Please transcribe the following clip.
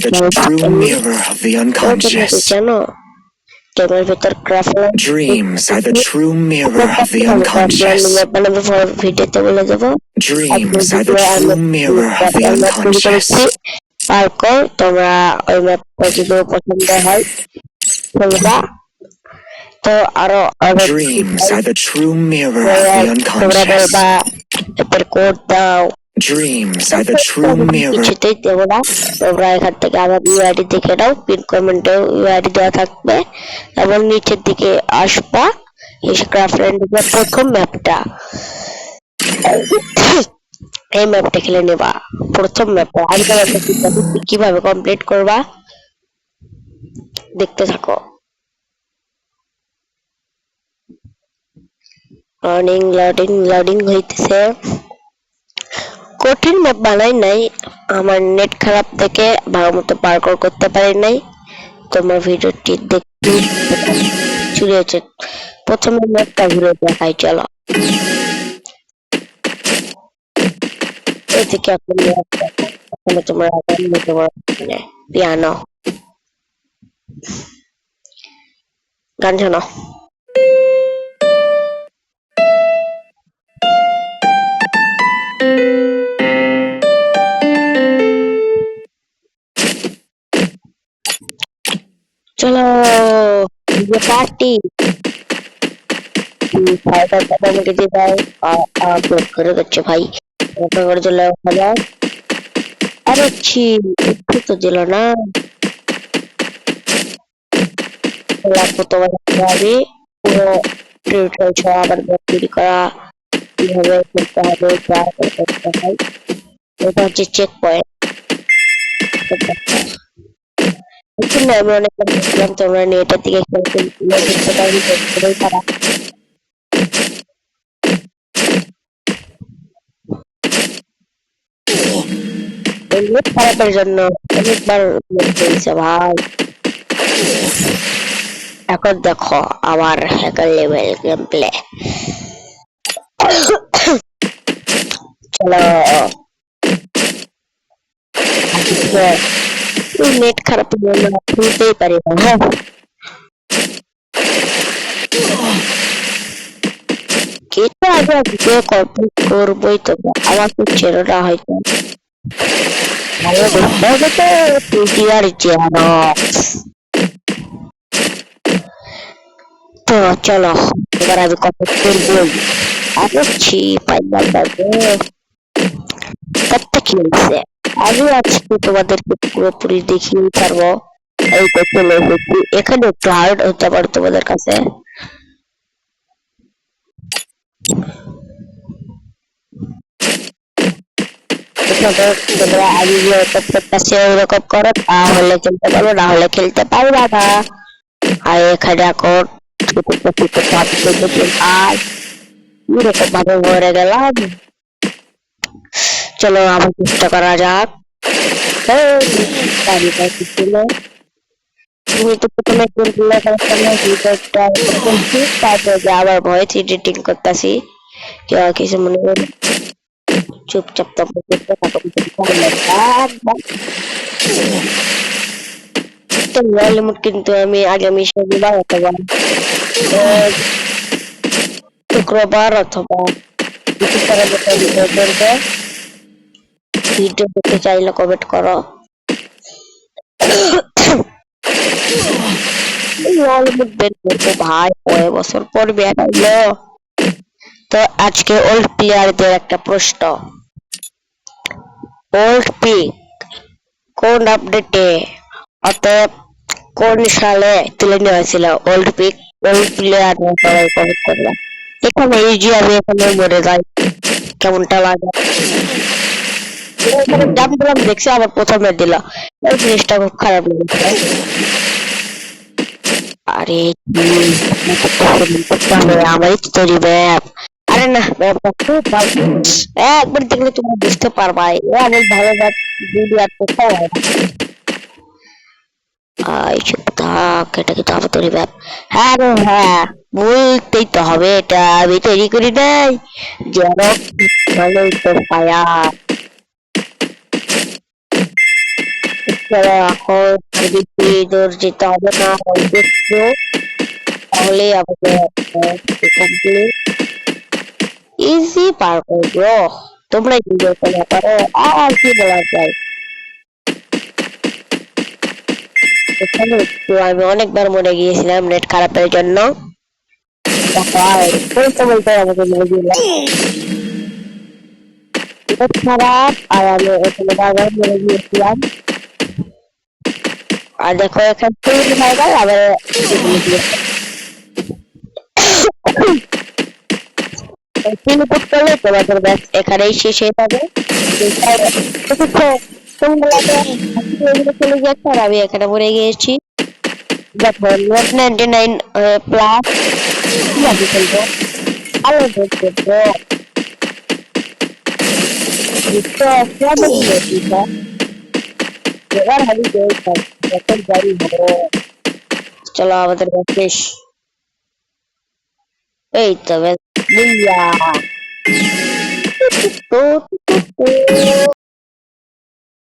the true mirror of the unconscious. তোমার ভিতর craft Dreams are the true mirror of the unconscious. ভিডিওতে বলে দেবো Dreams are the true mirror of the unconscious. তারপর তোমরা ওই ম্যাপটা যদি পছন্দ হয় তোমরা তো আরো Dreams are the true mirror of the unconscious. এর কোড দাও Dreams are the true mirror. কিছুতেই দেবো না তোমরা এখান থেকে আমার ইউআইডি দেখে নাও পিন কমেন্টে ইউআইডি দেওয়া থাকবে এবং নিচের দিকে আসবা এসে ক্রাফটল্যান্ডের প্রথম ম্যাপটা এই ম্যাপটা খেলে নেবা প্রথম ম্যাপটা আজকে কিভাবে কমপ্লিট করবা দেখতে থাকো লোডিং হইতেছে কঠিন ম্যাপ বানাই নাই আমার নেট খারাপ থেকে ভালো মতো পার্কর করতে পারি নাই তোমার ভিডিওটি দেখতে চলে যাচ্ছে প্রথমে ম্যাপটা ঘুরে দেখাই চলো এদিকে এখন তোমরা পিয়ানো গান শোনো চলো পার্টি আমাকে দিয়ে দাও আপলোড করে দিচ্ছে ভাই করে চলে আরে ছি একটু তো দিল না তোমার পুরো আবার তৈরি করা কিভাবে করতে হবে করতে হয় এটা হচ্ছে চেক পয়েন্ট আমি অনেক দেখলাম তোমরা নেটের দিকে দেখতে পারি তারা খারাপের জন্য অনেকবার ভাই এখন দেখো আমার হ্যাকার লেভেল গেম প্লে চলো নেট খারাপ খুলতেই পারি না হ্যাঁ এটা আগে ভিডিও কমপ্লিট করবোই তো আমার খুব চেরোটা হয়তো ভালো দেখতে হবে তো চলো এবার আমি কত করবো আসছি কত কি হয়েছে আমি আজকে তোমাদেরকে পুরোপুরি দেখিয়ে পারবো এই তো চলে এসেছি এখানে একটু হার্ড হতে পারে তোমাদের কাছে তোমরা আগে ওরকম করো তাহলে খেলতে পারবো না হলে খেলতে পারবা না আর এখানে এখন এরকম ভাবে মরে গেলাম চলো আবার চেষ্টা করা যাক তুমি তো প্রথমে আবার ভয়েস এডিটিং করতেছি কিছু মনে করি চুপচাপ কিন্তু আমি আগামী শনিবার অথবা শুক্রবার অথবা ভিডিও দেখতে চাইলে কমেন্ট করো ভাই কয় বছর পর বের হইলো তো আজকে ওল্ড প্লেয়ারদের একটা প্রশ্ন ওল্ড পিক কোন আপডেটে অতএব কোন সালে তুলে নেওয়া ছিল ওল্ড পিক ওল্ড প্লেয়ার সবাই কমেন্ট করবে এখানে এই যে আমি এখানে মরে যাই কেমনটা লাগে জাম দিলাম দেখছি আবার প্রথমে দিল এই জিনিসটা খুব খারাপ লেগেছে আরে আমারই তো তৈরি ম্যাপ আরে না ম্যাপটা খুব ভালো একবার দেখলে তুমি বুঝতে পারবা অনেক ভালো ম্যাপ ভিডিও আর কোথাও হয় না চুপ থাক এটা কিন্তু আমার তৈরি ম্যাপ হ্যাঁ রে হ্যাঁ বলতেই তো হবে এটা আমি তৈরি করি নাই যেন ভালোই তো পায়া চলো এখন বেশি দূর যেতে হবে না, অল্প একটু, তাহলেই আমাদের কমপ্লিট। ইজি পার করবো, তোমরা এনজয় করতে পারো, আর কি বলা যায়। এখানে একটু আমি অনেকবার মরে গিয়েছিলাম নেট খারাপের জন্য। বলতে বলতে আমাকে মরে গেলাম, নেট খারাপ, আর আমি এখানে বারবার মরে গিয়েছিলাম। আর দেখো এখানে তৈরি হয়ে গেল আবার টেলিপোর্ট করলে তোমাদের ব্যাস এখানেই শেষ হয়ে যাবে। তোমরা চলে যাচ্ছে আর আমি এখানে মরে গিয়েছি। দেখো নোট 99 প্লাস কিভাবে খেলবো, আলো দেখবো এবার আমি এখন গাড়ি হবো। চলো আমাদের ব্যাস শেষ। এই তো ব্যাস বুইয়া। তো